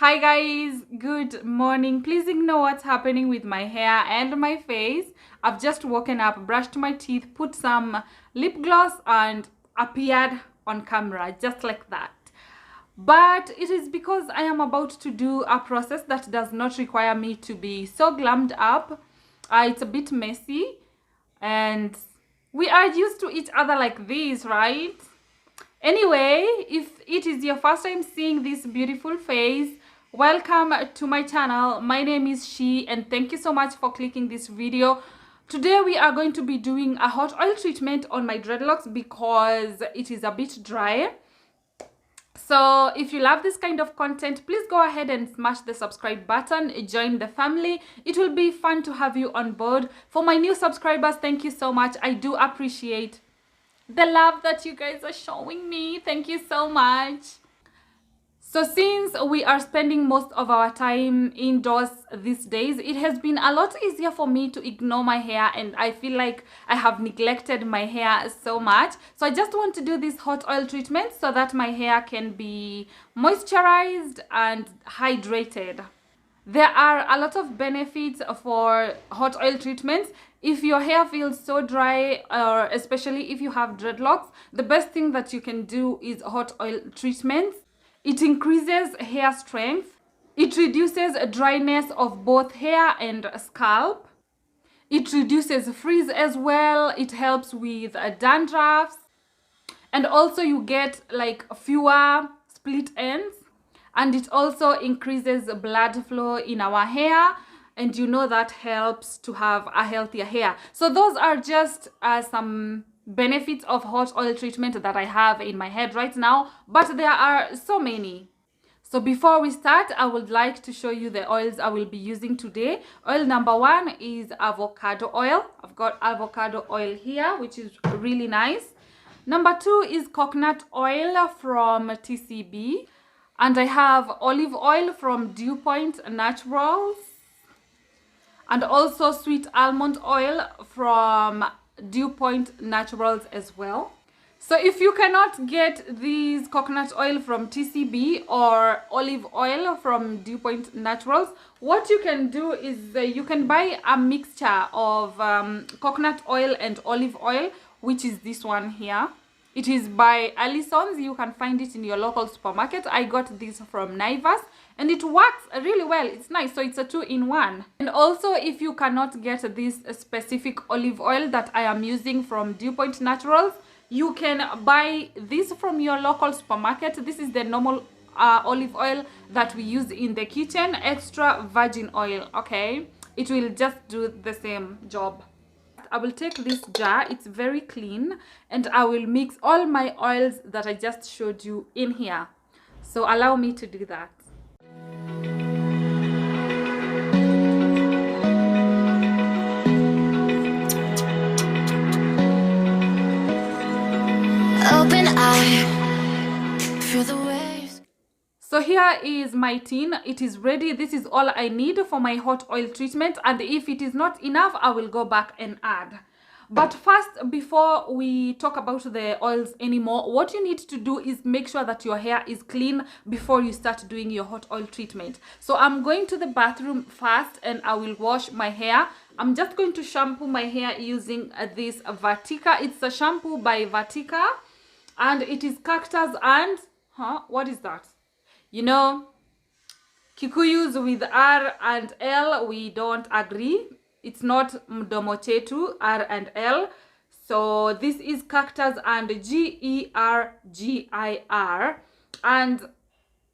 Hi guys, good morning. Please ignore what's happening with my hair and my face. I've just woken up, brushed my teeth, put some lip gloss and appeared on camera just like that. But it is because I am about to do a process that does not require me to be so glammed up. It's a bit messy and we are used to each other like this, right? Anyway, if it is your first time seeing this beautiful face, welcome to my channel. My name is She and thank you so much for clicking this video. Today we are going to be doing a hot oil treatment on my dreadlocks because it is a bit dry. So if you love this kind of content, please go ahead and smash the subscribe button, join the family. It will be fun to have you on board. For my new subscribers, thank you so much. I do appreciate the love that you guys are showing me. Thank you so much. So since we are spending most of our time indoors these days, it has been a lot easier for me to ignore my hair, and I feel like I have neglected my hair so much. So I just want to do this hot oil treatment so that my hair can be moisturized and hydrated. There are a lot of benefits for hot oil treatments. If your hair feels so dry, or especially if you have dreadlocks, the best thing that you can do is hot oil treatments. It increases hair strength. It reduces dryness of both hair and scalp. It reduces frizz as well. It helps with dandruffs. And also you get like fewer split ends. And it also increases blood flow in our hair, and you know that helps to have a healthier hair. So those are just some benefits of hot oil treatment that I have in my head right now, but there are so many. So before we start, I would like to show you the oils I will be using today. Oil number one is avocado oil. I've got avocado oil here, which is really nice. Number two is coconut oil from TCB. And I have olive oil from Dew Point Naturals. And also sweet almond oil from Dew Point Naturals as well. So if you cannot get these coconut oil from TCB or olive oil from Dew Point Naturals, what you can do is you can buy a mixture of coconut oil and olive oil, which is this one here. It is by Allison's. You can find it in your local supermarket. I got this from Naivas and it works really well. It's nice. So it's a 2-in-1. And also if you cannot get this specific olive oil that I am using from Dew Point Naturals, you can buy this from your local supermarket. This is the normal olive oil that we use in the kitchen, extra virgin oil. Okay, it will just do the same job. I will take this jar, it's very clean, and I will mix all my oils that I just showed you in here. So allow me to do that. Open eye, feel the waves. So here is my tin. It is ready. This is all I need for my hot oil treatment, and if it is not enough, I will go back and add. But first, before we talk about the oils anymore, what you need to do is make sure that your hair is clean before you start doing your hot oil treatment. So I'm going to the bathroom first and I will wash my hair. I'm just going to shampoo my hair using this Vatica. It's a shampoo by Vatica and it is cactus and what is that? You know, Kikuyus with R and L, we don't agree. It's not mdomo chetu, R and L. So this is cactus and GERGIR. And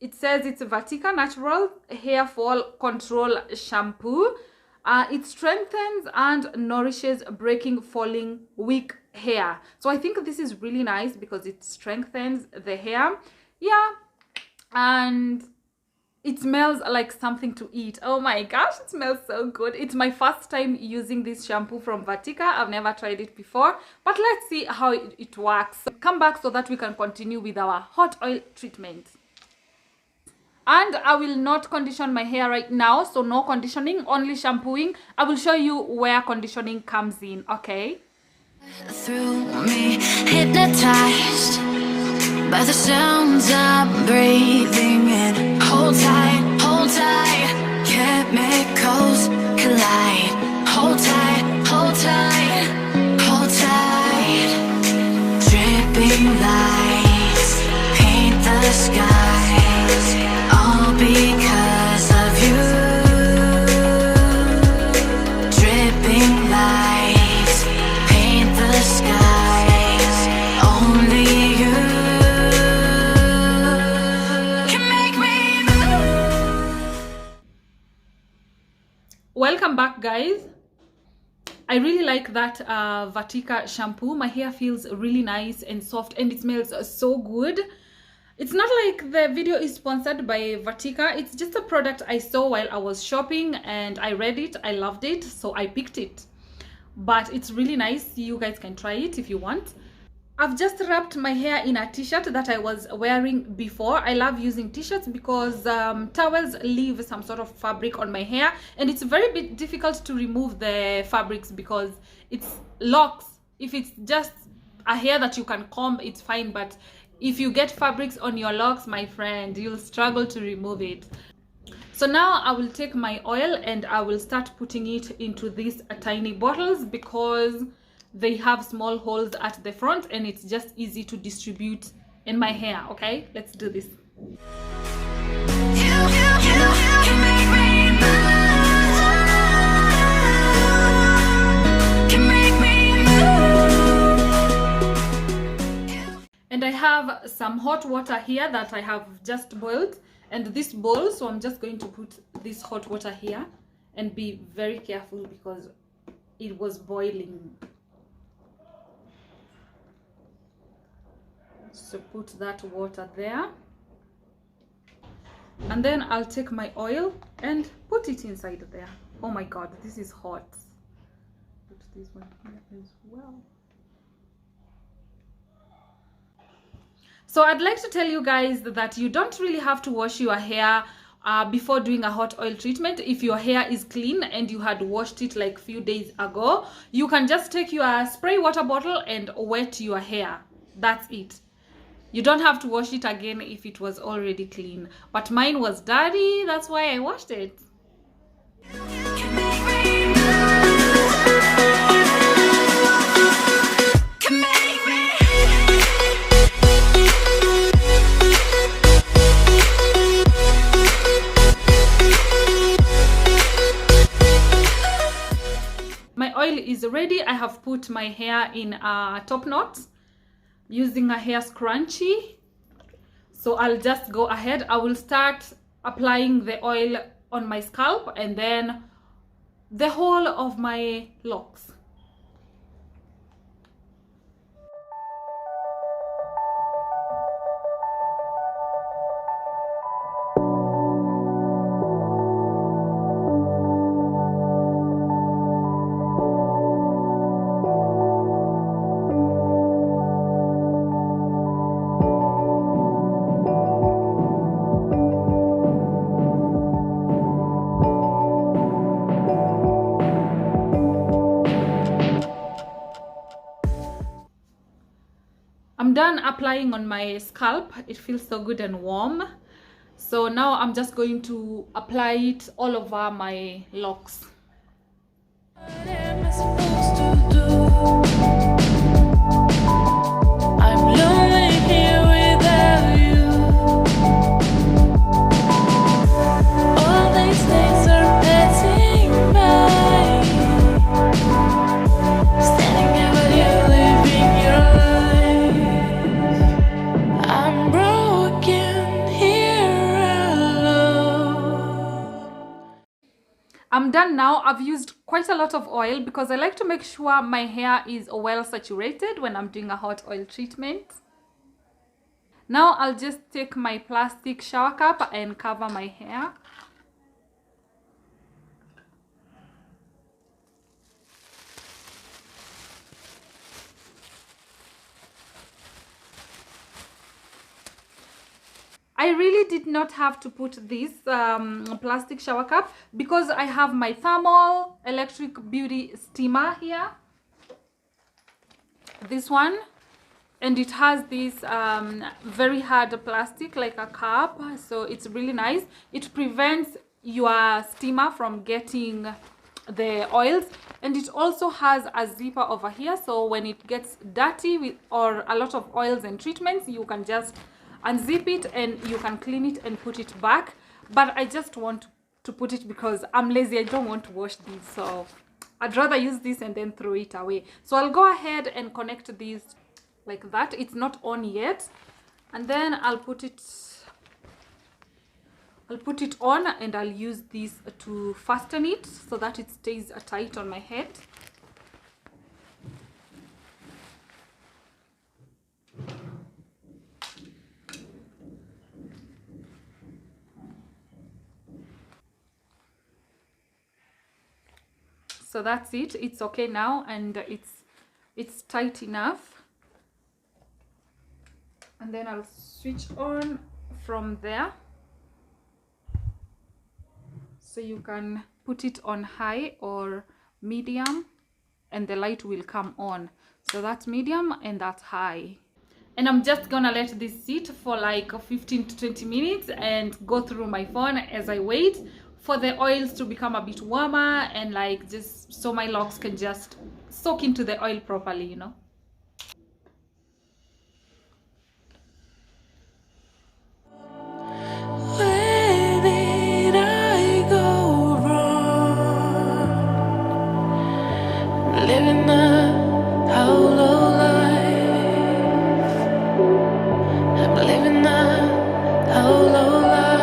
it says it's Vatica Natural Hair Fall Control Shampoo. It strengthens and nourishes breaking, falling, weak hair. So I think this is really nice because it strengthens the hair. Yeah. And it smells like something to eat. Oh my gosh, it smells so good. It's my first time using this shampoo from Vatica. I've never tried it before, but let's see how it works. Come back so that we can continue with our hot oil treatment. And I will not condition my hair right now, so no conditioning, only shampooing. I will show you where conditioning comes in, okay? Through me, hypnotized by the sounds I'm breathing in. Hold tight, the skies, all because of you. Dripping lights paint the skies, only you can make me move. Welcome back, guys. I really like that Vatika shampoo. My hair feels really nice and soft, and it smells so good. It's not like the video is sponsored by Vatika. It's just a product I saw while I was shopping and I read it. I loved it, so I picked it. But it's really nice. You guys can try it if you want. I've just wrapped my hair in a t-shirt that I was wearing before. I love using t-shirts because towels leave some sort of fabric on my hair, and it's very difficult to remove the fabrics because it's locks. If it's just a hair that you can comb, it's fine, but if you get fabrics on your locks, my friend, you'll struggle to remove it. So now I will take my oil and I will start putting it into these tiny bottles because they have small holes at the front and it's just easy to distribute in my hair. Okay, let's do this. And I have some hot water here that I have just boiled, and this bowl, so I'm just going to put this hot water here and be very careful because it was boiling. So put that water there, and then I'll take my oil and put it inside there. Oh my god, this is hot. Put this one here as well. So I'd like to tell you guys that you don't really have to wash your hair before doing a hot oil treatment. If your hair is clean and you had washed it like a few days ago, you can just take your spray water bottle and wet your hair. That's it. You don't have to wash it again if it was already clean. But mine was dirty, that's why I washed it. My oil is ready. I have put my hair in a top knot using a hair scrunchie. So I'll just go ahead. I will start applying the oil on my scalp and then the whole of my locks. I'm done applying on my scalp. It feels so good and warm. So now I'm just going to apply it all over my locks. What am I supposed to do? I'm lonely here without you. All these days are passing by, standing there with you, living your life. I'm broken here alone. I'm done now. I've used quite a lot of oil because I like to make sure my hair is well saturated when I'm doing a hot oil treatment. Now I'll just take my plastic shower cap and cover my hair. I really did not have to put this plastic shower cap because I have my thermal electric beauty steamer here. This one, and it has this very hard plastic like a cap, so it's really nice. It prevents your steamer from getting the oils, and it also has a zipper over here, so when it gets dirty with or a lot of oils and treatments, you can just unzip it and you can clean it and put it back. But I just want to put it because I'm lazy. I don't want to wash these, so I'd rather use this and then throw it away. So I'll go ahead and connect these like that. It's not on yet, and then I'll put it on, and I'll use this to fasten it so that it stays tight on my head. So that's it. It's okay now, and it's tight enough. And then I'll switch on from there, so you can put it on high or medium and the light will come on. So that's medium and that's high. And I'm just gonna let this sit for like 15 to 20 minutes and go through my phone as I wait for the oils to become a bit warmer, and like just so my locks can just soak into the oil properly, you know. Where did I go wrong? Living a hollow life. I'm living a hollow life.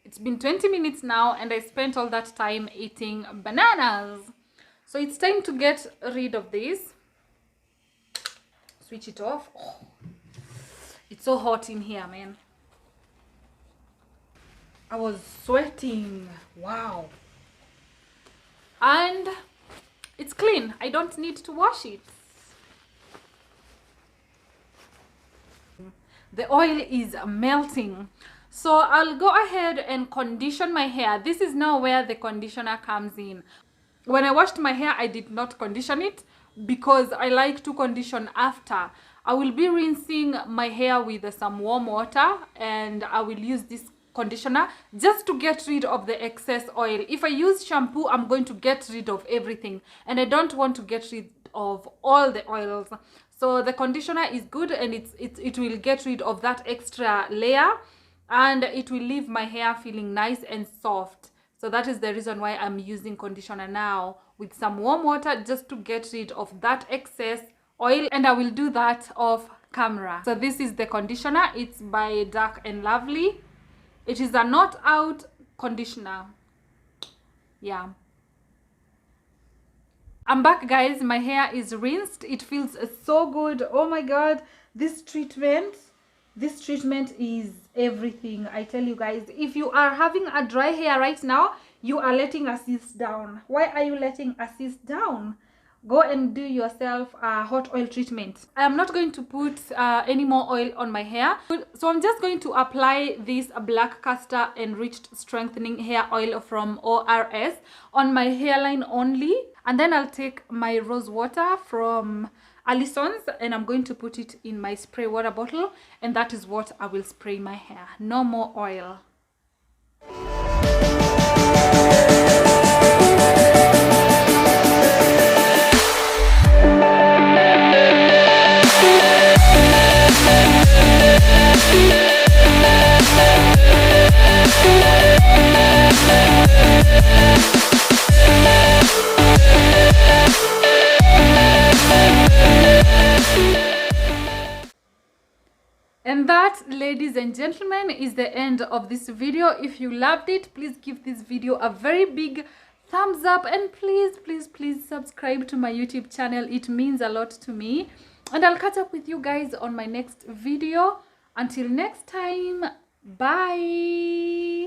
It's been 20 minutes now and I spent all that time eating bananas. So it's time to get rid of this. Switch it off. Oh, it's so hot in here, man. I was sweating. Wow. And it's clean. I don't need to wash it. The oil is melting. So I'll go ahead and condition my hair. This is now where the conditioner comes in. When I washed my hair, I did not condition it because I like to condition after. I will be rinsing my hair with some warm water, and I will use this conditioner just to get rid of the excess oil. If I use shampoo, I'm going to get rid of everything, and I don't want to get rid of all the oils. So the conditioner is good, and it will get rid of that extra layer, and it will leave my hair feeling nice and soft. So that is the reason why I'm using conditioner now with some warm water, just to get rid of that excess oil, and I will do that off camera. So this is the conditioner. It's by Dark and Lovely. It is a not out conditioner. Yeah. I'm back, guys. My hair is rinsed. It feels so good. Oh my god, this treatment is everything. I tell you guys, if you are having a dry hair right now, you are letting a cyst down. Why are you letting a cyst down? Go and do yourself a hot oil treatment. I am not going to put any more oil on my hair, so I'm just going to apply this black castor enriched strengthening hair oil from ORS on my hairline only, and then I'll take my rose water from Allison's and I'm going to put it in my spray water bottle, and that is what I will spray my hair. No more oil. And that, ladies and gentlemen, is the end of this video. If you loved it, please give this video a very big thumbs up, and please subscribe to my YouTube channel. It means a lot to me, and I'll catch up with you guys on my next video. Until next time, bye.